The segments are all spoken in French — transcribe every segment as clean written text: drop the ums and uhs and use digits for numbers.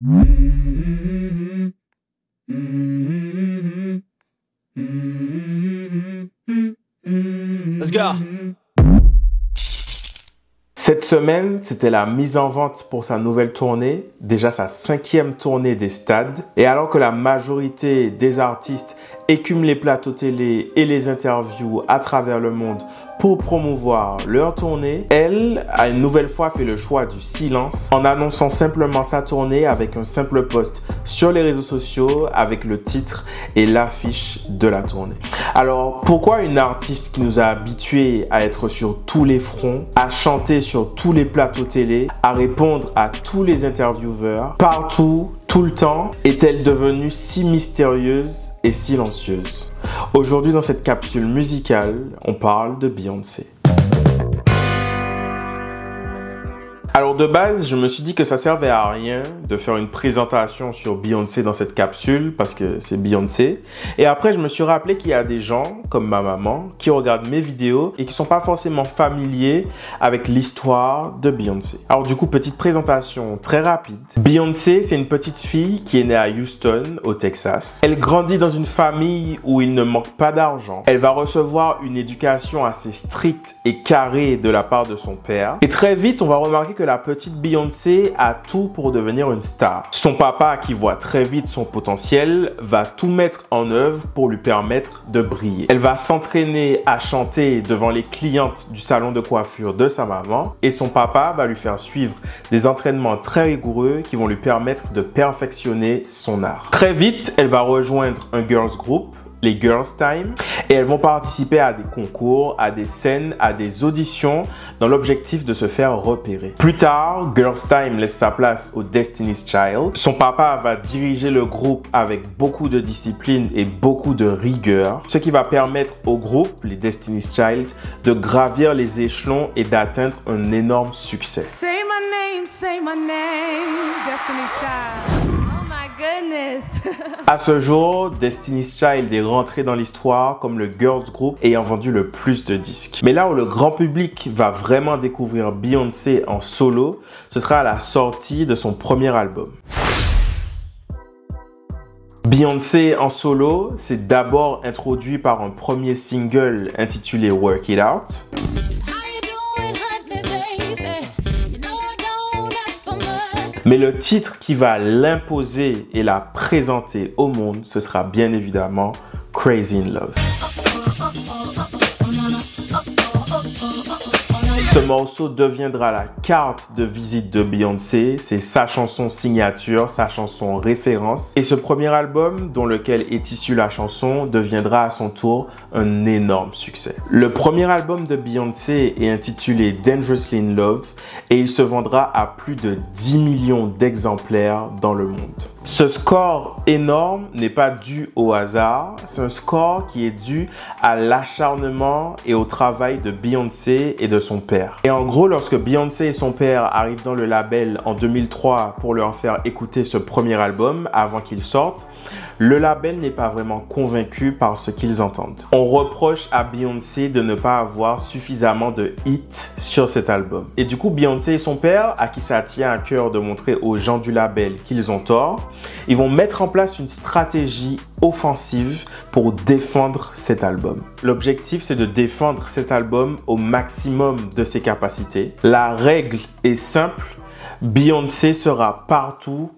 Let's go. Cette semaine, c'était la mise en vente pour sa nouvelle tournée, déjà sa 5e tournée des stades. Et alors que la majorité des artistes écument les plateaux télé et les interviews à travers le monde pour promouvoir leur tournée, elle a une nouvelle fois fait le choix du silence en annonçant simplement sa tournée avec un simple post sur les réseaux sociaux avec le titre et l'affiche de la tournée. Alors pourquoi une artiste qui nous a habitués à être sur tous les fronts, à chanter sur tous les plateaux télé, à répondre à tous les intervieweurs, partout, tout le temps, est-elle devenue si mystérieuse et silencieuse? Aujourd'hui, dans cette capsule musicale, on parle de Beyoncé. Alors de base, je me suis dit que ça servait à rien de faire une présentation sur Beyoncé dans cette capsule parce que c'est Beyoncé. Et après, je me suis rappelé qu'il y a des gens, comme ma maman, qui regardent mes vidéos et qui sont pas forcément familiers avec l'histoire de Beyoncé. Alors du coup, petite présentation très rapide. Beyoncé, c'est une petite fille qui est née à Houston, au Texas. Elle grandit dans une famille où il ne manque pas d'argent. Elle va recevoir une éducation assez stricte et carrée de la part de son père. Et très vite, on va remarquer que la petite Beyoncé a tout pour devenir une star. Son papa, qui voit très vite son potentiel, va tout mettre en œuvre pour lui permettre de briller. Elle va s'entraîner à chanter devant les clientes du salon de coiffure de sa maman et son papa va lui faire suivre des entraînements très rigoureux qui vont lui permettre de perfectionner son art. Très vite, elle va rejoindre un girls group, les Girls Tyme, et elles vont participer à des concours, à des scènes, à des auditions dans l'objectif de se faire repérer. Plus tard, Girls Tyme laisse sa place au Destiny's Child. Son papa va diriger le groupe avec beaucoup de discipline et beaucoup de rigueur, ce qui va permettre au groupe, les Destiny's Child, de gravir les échelons et d'atteindre un énorme succès. Say my name, Destiny's Child. Goodness. À ce jour, Destiny's Child est rentré dans l'histoire comme le girls group ayant vendu le plus de disques. Mais là où le grand public va vraiment découvrir Beyoncé en solo, ce sera à la sortie de son premier album. Beyoncé en solo, c'est d'abord introduit par un premier single intitulé Work It Out. Mais le titre qui va l'imposer et la présenter au monde, ce sera bien évidemment Crazy in Love. Ce morceau deviendra la carte de visite de Beyoncé, c'est sa chanson signature, sa chanson référence. Et ce premier album, dont lequel est issue la chanson, deviendra à son tour un énorme succès. Le premier album de Beyoncé est intitulé Dangerously in Love et il se vendra à plus de 10 millions d'exemplaires dans le monde. Ce score énorme n'est pas dû au hasard, c'est un score qui est dû à l'acharnement et au travail de Beyoncé et de son père. Et en gros, lorsque Beyoncé et son père arrivent dans le label en 2003 pour leur faire écouter ce premier album avant qu'il sorte, le label n'est pas vraiment convaincu par ce qu'ils entendent. On reproche à Beyoncé de ne pas avoir suffisamment de hits sur cet album. Et du coup, Beyoncé et son père, à qui ça tient à cœur de montrer aux gens du label qu'ils ont tort, ils vont mettre en place une stratégie offensive pour défendre cet album. L'objectif, c'est de défendre cet album au maximum de ses capacités. La règle est simple, Beyoncé sera partout,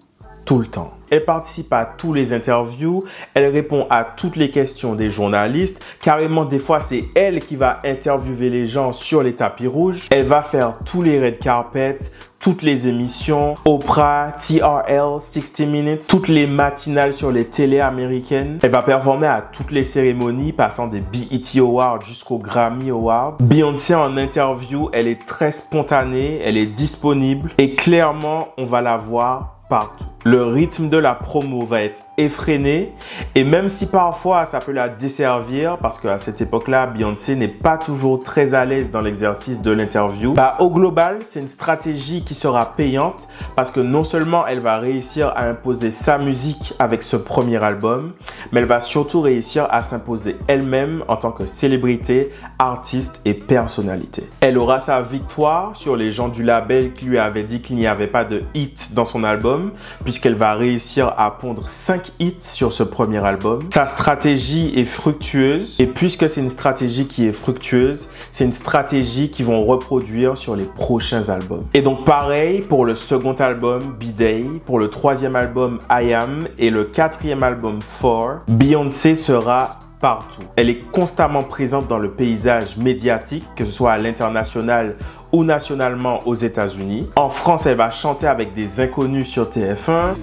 tout le temps. Elle participe à tous les interviews, elle répond à toutes les questions des journalistes. Carrément, des fois, c'est elle qui va interviewer les gens sur les tapis rouges. Elle va faire tous les red carpets, toutes les émissions, Oprah, TRL, 60 Minutes, toutes les matinales sur les télés américaines. Elle va performer à toutes les cérémonies, passant des BET Awards jusqu'aux Grammy Awards. Beyoncé en interview, elle est très spontanée, elle est disponible et clairement, on va la voir partout. Le rythme de la promo va être effréné et même si parfois ça peut la desservir parce qu'à cette époque-là, Beyoncé n'est pas toujours très à l'aise dans l'exercice de l'interview, au global, c'est une stratégie qui sera payante parce que non seulement elle va réussir à imposer sa musique avec ce premier album, mais elle va surtout réussir à s'imposer elle-même en tant que célébrité, artiste et personnalité. Elle aura sa victoire sur les gens du label qui lui avaient dit qu'il n'y avait pas de hit dans son album. album, puisqu'elle va réussir à pondre 5 hits sur ce premier album. Sa stratégie est fructueuse, et puisque c'est une stratégie qui est fructueuse, c'est une stratégie qu'ils vont reproduire sur les prochains albums. Et donc pareil pour le second album, B-Day, pour le troisième album, I Am, et le quatrième album, 4, Beyoncé sera partout. Elle est constamment présente dans le paysage médiatique, que ce soit à l'international ou nationalement aux États-Unis. En France, elle va chanter avec des inconnus sur TF1.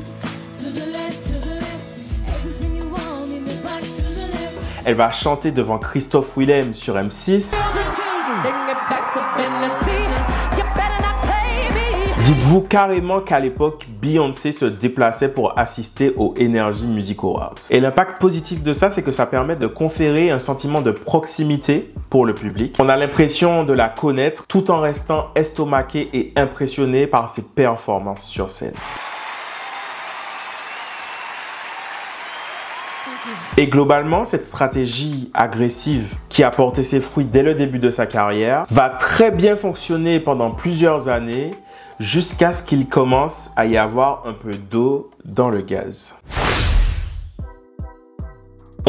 Elle va chanter devant Christophe Willem sur M6. Dites-vous carrément qu'à l'époque, Beyoncé se déplaçait pour assister aux Energy Music Awards. Et l'impact positif de ça, c'est que ça permet de conférer un sentiment de proximité pour le public. On a l'impression de la connaître tout en restant estomaqué et impressionné par ses performances sur scène. Et globalement, cette stratégie agressive qui a porté ses fruits dès le début de sa carrière va très bien fonctionner pendant plusieurs années jusqu'à ce qu'il commence à y avoir un peu d'eau dans le gaz.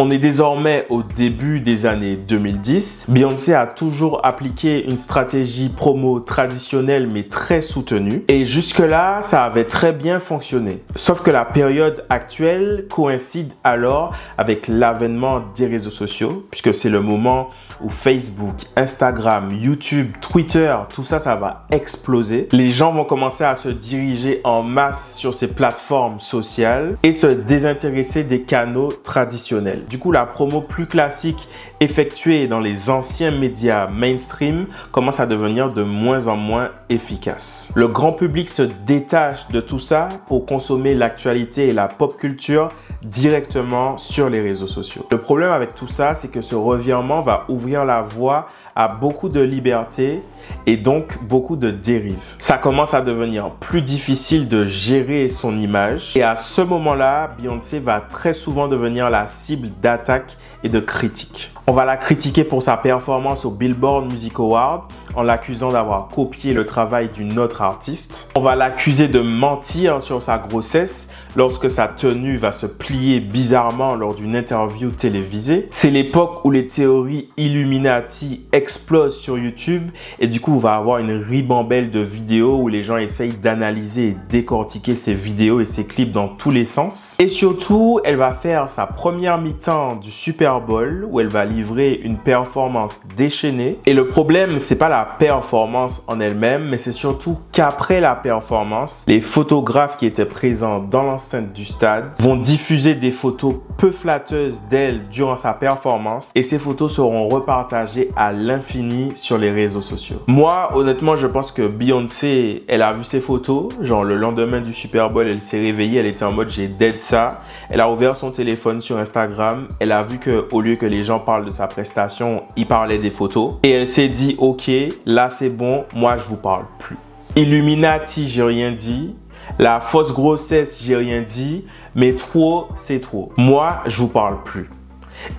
On est désormais au début des années 2010. Beyoncé a toujours appliqué une stratégie promo traditionnelle mais très soutenue. Et jusque-là, ça avait très bien fonctionné. Sauf que la période actuelle coïncide alors avec l'avènement des réseaux sociaux, puisque c'est le moment où Facebook, Instagram, YouTube, Twitter, tout ça, ça va exploser. Les gens vont commencer à se diriger en masse sur ces plateformes sociales et se désintéresser des canaux traditionnels. Du coup, la promo plus classique effectuée dans les anciens médias mainstream commence à devenir de moins en moins efficace. Le grand public se détache de tout ça pour consommer l'actualité et la pop culture directement sur les réseaux sociaux. Le problème avec tout ça, c'est que ce revirement va ouvrir la voie à beaucoup de liberté et donc beaucoup de dérives. Ça commence à devenir plus difficile de gérer son image et à ce moment-là, Beyoncé va très souvent devenir la cible d'attaques et de critiques. On va la critiquer pour sa performance au Billboard Music Awards en l'accusant d'avoir copié le travail d'une autre artiste. On va l'accuser de mentir sur sa grossesse lorsque sa tenue va se plier bizarrement lors d'une interview télévisée. C'est l'époque où les théories Illuminati explosent sur YouTube et du coup, on va avoir une ribambelle de vidéos où les gens essayent d'analyser et décortiquer ces vidéos et ces clips dans tous les sens. Et surtout, elle va faire sa première mi-temps du Super Bowl où elle va livrer une performance déchaînée. Et le problème, c'est pas la performance en elle-même, mais c'est surtout qu'après la performance, les photographes qui étaient présents dans l'enceinte du stade vont diffuser des photos peu flatteuses d'elle durant sa performance et ces photos seront repartagées à l'infini sur les réseaux sociaux. Moi, honnêtement, je pense que Beyoncé, elle a vu ces photos, genre le lendemain du Super Bowl, elle s'est réveillée, elle était en mode j'ai dead ça. Elle a ouvert son téléphone sur Instagram, elle a vu que au lieu que les gens parlent de sa prestation, ils parlaient des photos et elle s'est dit ok, là c'est bon, moi je vous parle plus. Illuminati, j'ai rien dit. La fausse grossesse, j'ai rien dit. Mais trop, c'est trop. Moi, je vous parle plus.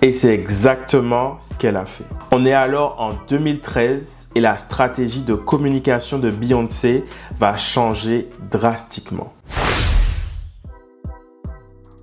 Et c'est exactement ce qu'elle a fait. On est alors en 2013 et la stratégie de communication de Beyoncé va changer drastiquement.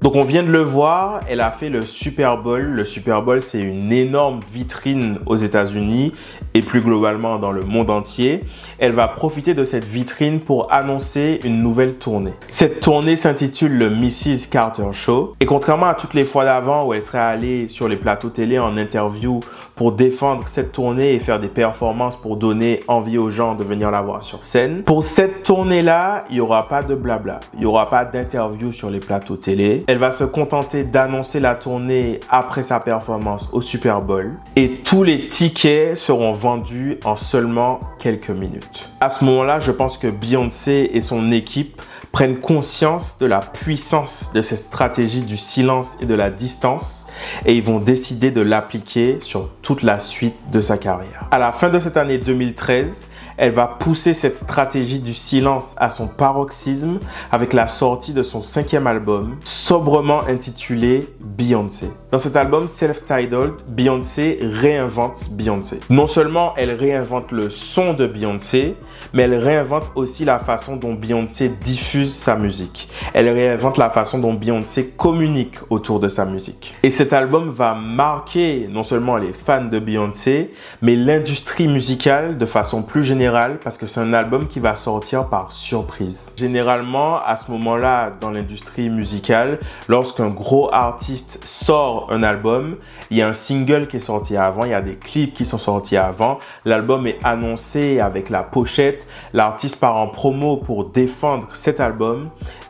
Donc on vient de le voir, elle a fait le Super Bowl. Le Super Bowl, c'est une énorme vitrine aux États-Unis et plus globalement dans le monde entier. Elle va profiter de cette vitrine pour annoncer une nouvelle tournée. Cette tournée s'intitule le Mrs. Carter Show. Et contrairement à toutes les fois d'avant où elle serait allée sur les plateaux télé en interview pour défendre cette tournée et faire des performances pour donner envie aux gens de venir la voir sur scène, pour cette tournée-là, il n'y aura pas de blabla. Il n'y aura pas d'interview sur les plateaux télé. Elle va se contenter d'annoncer la tournée après sa performance au Super Bowl et tous les tickets seront vendus en seulement quelques minutes. À ce moment-là, je pense que Beyoncé et son équipe prennent conscience de la puissance de cette stratégie du silence et de la distance et ils vont décider de l'appliquer sur toute la suite de sa carrière. À la fin de cette année 2013, elle va pousser cette stratégie du silence à son paroxysme avec la sortie de son 5e album, sobrement intitulé Beyoncé. Dans cet album self-titled, Beyoncé réinvente Beyoncé. Non seulement elle réinvente le son de Beyoncé, mais elle réinvente aussi la façon dont Beyoncé diffuse sa musique. Elle réinvente la façon dont Beyoncé communique autour de sa musique. Et cet album va marquer non seulement les fans de Beyoncé, mais l'industrie musicale de façon plus générale parce que c'est un album qui va sortir par surprise. Généralement, à ce moment-là, dans l'industrie musicale, lorsqu'un gros artiste sort un album, il y a un single qui est sorti avant, il y a des clips qui sont sortis avant, l'album est annoncé avec la pochette, l'artiste part en promo pour défendre cet album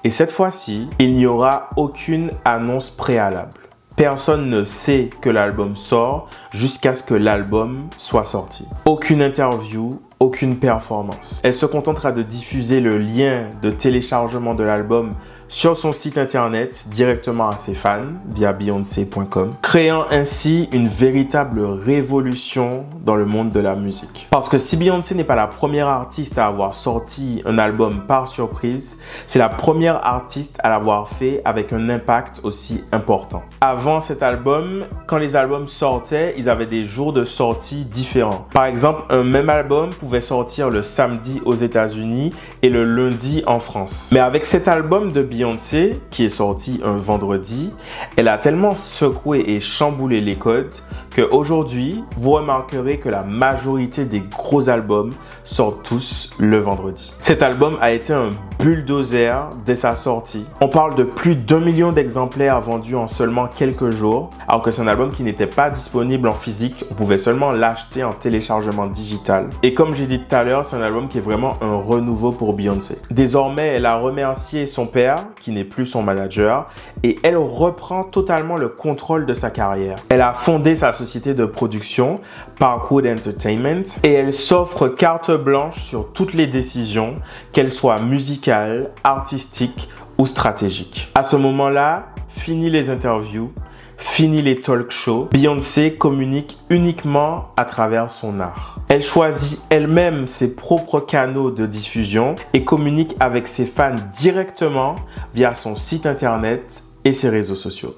et cette fois-ci, il n'y aura aucune annonce préalable. Personne ne sait que l'album sort jusqu'à ce que l'album soit sorti. Aucune interview, aucune performance. Elle se contentera de diffuser le lien de téléchargement de l'album sur son site internet directement à ses fans via Beyoncé.com, créant ainsi une véritable révolution dans le monde de la musique. Parce que si Beyoncé n'est pas la première artiste à avoir sorti un album par surprise, c'est la première artiste à l'avoir fait avec un impact aussi important. Avant cet album, quand les albums sortaient, ils avaient des jours de sortie différents. Par exemple, un même album pouvait sortir le samedi aux États-Unis et le lundi en France. Mais avec cet album de Beyoncé, qui est sorti un vendredi, elle a tellement secoué et chamboulé les codes qu'aujourd'hui, vous remarquerez que la majorité des gros albums sortent tous le vendredi. Cet album a été un bulldozer dès sa sortie. On parle de plus d'1 million d'exemplaires vendus en seulement quelques jours, alors que c'est un album qui n'était pas disponible en physique, on pouvait seulement l'acheter en téléchargement digital. Et comme j'ai dit tout à l'heure, c'est un album qui est vraiment un renouveau pour Beyoncé. Désormais, elle a remercié son père, qui n'est plus son manager, et elle reprend totalement le contrôle de sa carrière. Elle a fondé sa société de production, Parkwood Entertainment, et elle s'offre carte blanche sur toutes les décisions, qu'elles soient musicales, artistiques ou stratégiques. À ce moment-là, fini les interviews, fini les talk shows, Beyoncé communique uniquement à travers son art. Elle choisit elle-même ses propres canaux de diffusion et communique avec ses fans directement via son site internet et ses réseaux sociaux.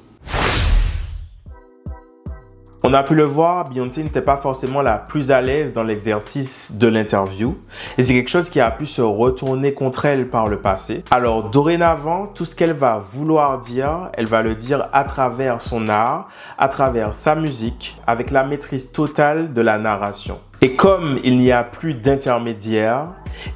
On a pu le voir, Beyoncé n'était pas forcément la plus à l'aise dans l'exercice de l'interview et c'est quelque chose qui a pu se retourner contre elle par le passé. Alors dorénavant, tout ce qu'elle va vouloir dire, elle va le dire à travers son art, à travers sa musique, avec la maîtrise totale de la narration. Et comme il n'y a plus d'intermédiaire,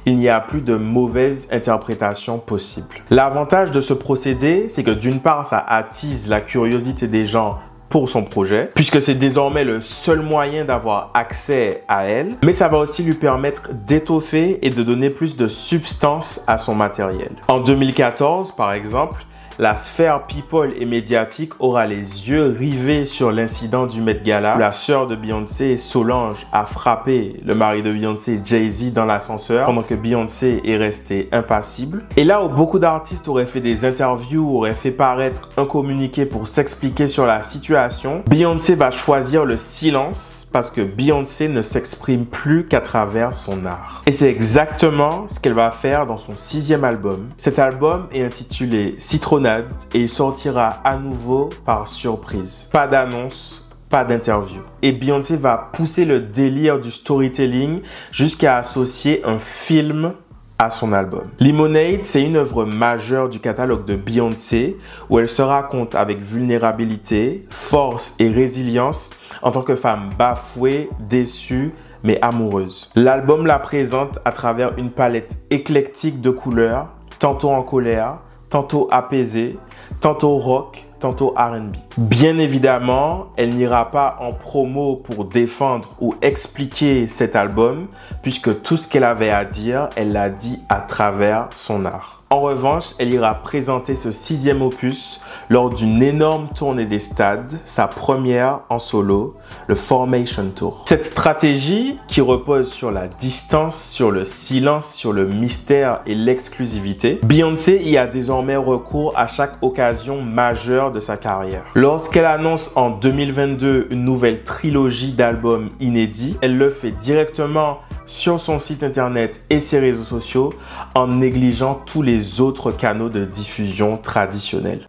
il n'y a plus de mauvaise interprétation possible. L'avantage de ce procédé, c'est que d'une part, ça attise la curiosité des gens pour son projet, puisque c'est désormais le seul moyen d'avoir accès à elle, mais ça va aussi lui permettre d'étoffer et de donner plus de substance à son matériel. En 2014, par exemple, la sphère people et médiatique aura les yeux rivés sur l'incident du Met Gala où la sœur de Beyoncé, Solange, a frappé le mari de Beyoncé, Jay-Z, dans l'ascenseur pendant que Beyoncé est restée impassible. Et là où beaucoup d'artistes auraient fait des interviews, auraient fait paraître un communiqué pour s'expliquer sur la situation, Beyoncé va choisir le silence parce que Beyoncé ne s'exprime plus qu'à travers son art. Et c'est exactement ce qu'elle va faire dans son 6e album. Cet album est intitulé Citronade et il sortira à nouveau par surprise. Pas d'annonce, pas d'interview. Et Beyoncé va pousser le délire du storytelling jusqu'à associer un film à son album. Lemonade, c'est une œuvre majeure du catalogue de Beyoncé où elle se raconte avec vulnérabilité, force et résilience en tant que femme bafouée, déçue, mais amoureuse. L'album la présente à travers une palette éclectique de couleurs, tantôt en colère, tantôt apaisée, tantôt rock, tantôt R&B. Bien évidemment, elle n'ira pas en promo pour défendre ou expliquer cet album, puisque tout ce qu'elle avait à dire, elle l'a dit à travers son art. En revanche, elle ira présenter ce 6e opus lors d'une énorme tournée des stades, sa première en solo, le Formation Tour. Cette stratégie, qui repose sur la distance, sur le silence, sur le mystère et l'exclusivité, Beyoncé y a désormais recours à chaque occasion majeure de sa carrière. Lorsqu'elle annonce en 2022 une nouvelle trilogie d'albums inédits, elle le fait directement sur son site internet et ses réseaux sociaux en négligeant tous les autres canaux de diffusion traditionnels.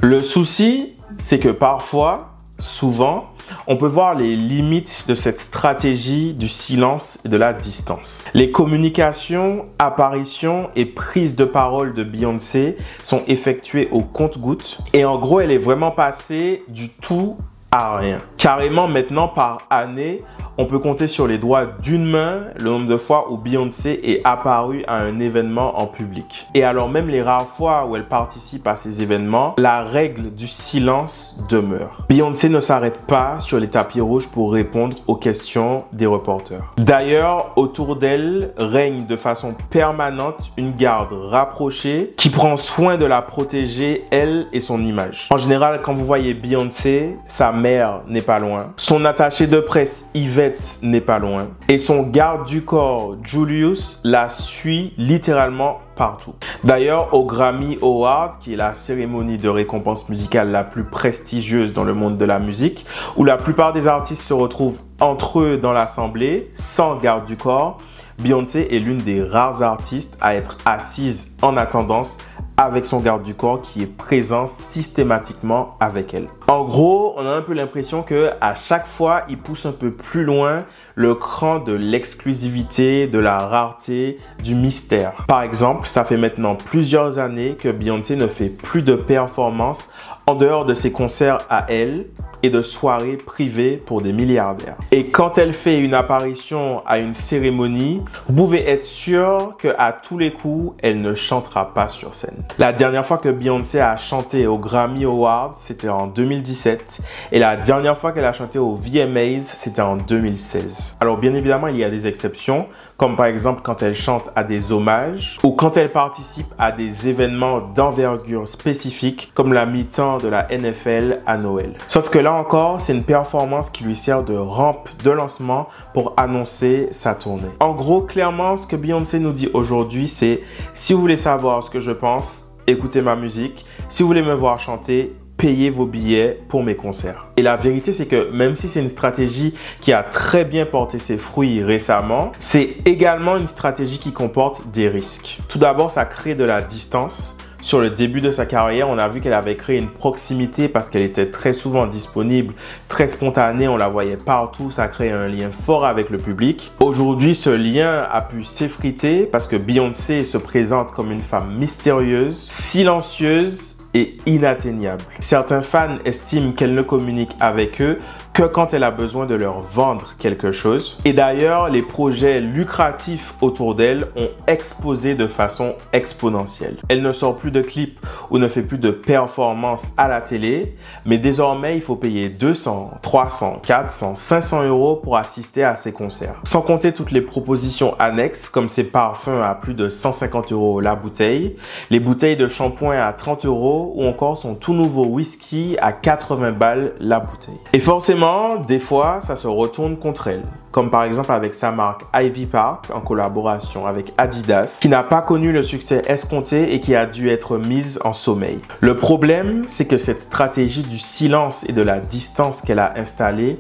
Le souci, c'est que parfois, souvent, on peut voir les limites de cette stratégie du silence et de la distance. Les communications, apparitions et prises de parole de Beyoncé sont effectuées au compte-gouttes et en gros, elle est vraiment passée du tout à rien. Carrément maintenant par année, on peut compter sur les doigts d'une main le nombre de fois où Beyoncé est apparue à un événement en public. Et alors même les rares fois où elle participe à ces événements, la règle du silence demeure. Beyoncé ne s'arrête pas sur les tapis rouges pour répondre aux questions des reporters. D'ailleurs, autour d'elle règne de façon permanente une garde rapprochée qui prend soin de la protéger, elle et son image. En général, quand vous voyez Beyoncé, sa mère n'est pas loin, son attaché de presse Yvette n'est pas loin et son garde du corps Julius la suit littéralement partout. D'ailleurs, au Grammy Awards, qui est la cérémonie de récompense musicale la plus prestigieuse dans le monde de la musique, où la plupart des artistes se retrouvent entre eux dans l'assemblée, sans garde du corps, Beyoncé est l'une des rares artistes à être assise en attendance avec son garde du corps qui est présent systématiquement avec elle. En gros, on a un peu l'impression que à chaque fois, il pousse un peu plus loin le cran de l'exclusivité, de la rareté, du mystère. Par exemple, ça fait maintenant plusieurs années que Beyoncé ne fait plus de performances en dehors de ses concerts à elle et de soirées privées pour des milliardaires. Et quand elle fait une apparition à une cérémonie, vous pouvez être sûr qu'à tous les coups, elle ne chantera pas sur scène. La dernière fois que Beyoncé a chanté au Grammy Awards, c'était en 2017. Et la dernière fois qu'elle a chanté au VMAs, c'était en 2016. Alors bien évidemment, il y a des exceptions, comme par exemple quand elle chante à des hommages ou quand elle participe à des événements d'envergure spécifique, comme la mi-temps de la NFL à Noël. Sauf que là encore, c'est une performance qui lui sert de rampe de lancement pour annoncer sa tournée. En gros, clairement, ce que Beyoncé nous dit aujourd'hui, c'est si vous voulez savoir ce que je pense, écoutez ma musique. Si vous voulez me voir chanter, payez vos billets pour mes concerts. Et la vérité, c'est que même si c'est une stratégie qui a très bien porté ses fruits récemment, c'est également une stratégie qui comporte des risques. Tout d'abord, ça crée de la distance. Sur le début de sa carrière, on a vu qu'elle avait créé une proximité parce qu'elle était très souvent disponible, très spontanée, on la voyait partout, ça crée un lien fort avec le public. Aujourd'hui, ce lien a pu s'effriter parce que Beyoncé se présente comme une femme mystérieuse, silencieuse et inatteignable. Certains fans estiment qu'elle ne communique avec eux que quand elle a besoin de leur vendre quelque chose. Et d'ailleurs, les projets lucratifs autour d'elle ont explosé de façon exponentielle. Elle ne sort plus de clips ou ne fait plus de performances à la télé, mais désormais, il faut payer 200, 300, 400, 500 € pour assister à ses concerts. Sans compter toutes les propositions annexes, comme ses parfums à plus de 150 € la bouteille, les bouteilles de shampoing à 30 € ou encore son tout nouveau whisky à 80 balles la bouteille. Et forcément, des fois, ça se retourne contre elle. Comme par exemple avec sa marque Ivy Park en collaboration avec Adidas, qui n'a pas connu le succès escompté et qui a dû être mise en sommeil. Le problème, c'est que cette stratégie du silence et de la distance qu'elle a installée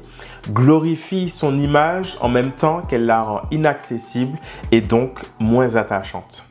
glorifie son image en même temps qu'elle la rend inaccessible et donc moins attachante.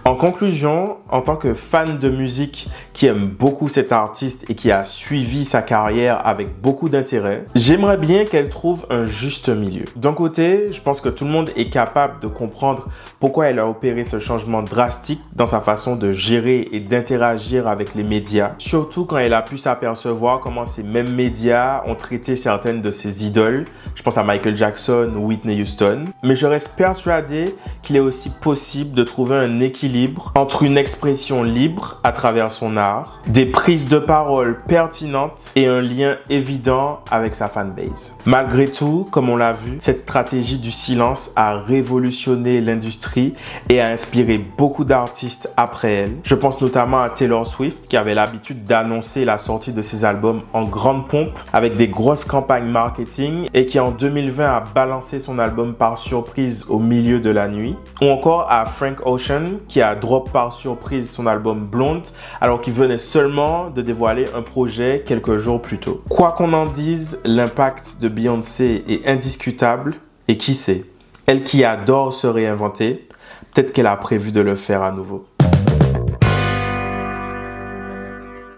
En conclusion, en tant que fan de musique qui aime beaucoup cet artiste et qui a suivi sa carrière avec beaucoup d'intérêt, j'aimerais bien qu'elle trouve un juste milieu. D'un côté, je pense que tout le monde est capable de comprendre pourquoi elle a opéré ce changement drastique dans sa façon de gérer et d'interagir avec les médias, surtout quand elle a pu s'apercevoir comment ces mêmes médias ont traité certaines de ses idoles. Je pense à Michael Jackson ou Whitney Houston. Mais je reste persuadé qu'il est aussi possible de trouver un équilibre entre une expression libre à travers son art, des prises de parole pertinentes et un lien évident avec sa fanbase. Malgré tout, comme on l'a vu, cette stratégie du silence a révolutionné l'industrie et a inspiré beaucoup d'artistes après elle. Je pense notamment à Taylor Swift qui avait l'habitude d'annoncer la sortie de ses albums en grande pompe avec des grosses campagnes marketing et qui en 2020 a balancé son album par surprise au milieu de la nuit. Ou encore à Frank Ocean qui qui a drop par surprise son album Blonde alors qu'il venait seulement de dévoiler un projet quelques jours plus tôt. Quoi qu'on en dise, l'impact de Beyoncé est indiscutable et qui sait, elle qui adore se réinventer, peut-être qu'elle a prévu de le faire à nouveau.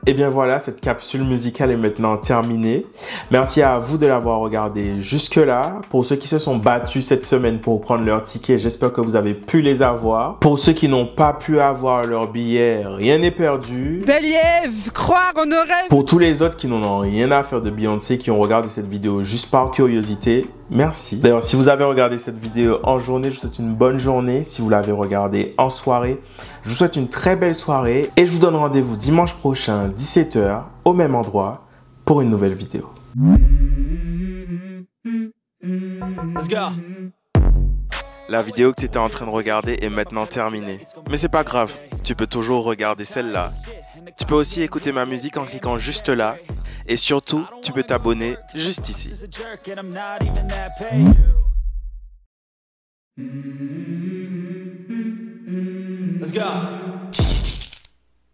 Et bien voilà, cette capsule musicale est maintenant terminée. Merci à vous de l'avoir regardé jusque-là. Pour ceux qui se sont battus cette semaine pour prendre leur ticket, j'espère que vous avez pu les avoir. Pour ceux qui n'ont pas pu avoir leur billet, rien n'est perdu. Believe, croire en nos rêves. Pour tous les autres qui n'en ont rien à faire de Beyoncé, qui ont regardé cette vidéo juste par curiosité, merci. D'ailleurs, si vous avez regardé cette vidéo en journée, je vous souhaite une bonne journée. Si vous l'avez regardée en soirée, je vous souhaite une très belle soirée. Et je vous donne rendez-vous dimanche prochain, 17 h, au même endroit, pour une nouvelle vidéo. Let's go. La vidéo que tu étais en train de regarder est maintenant terminée. Mais c'est pas grave, tu peux toujours regarder celle-là. Tu peux aussi écouter ma musique en cliquant juste là. Et surtout, tu peux t'abonner juste ici. Let's go.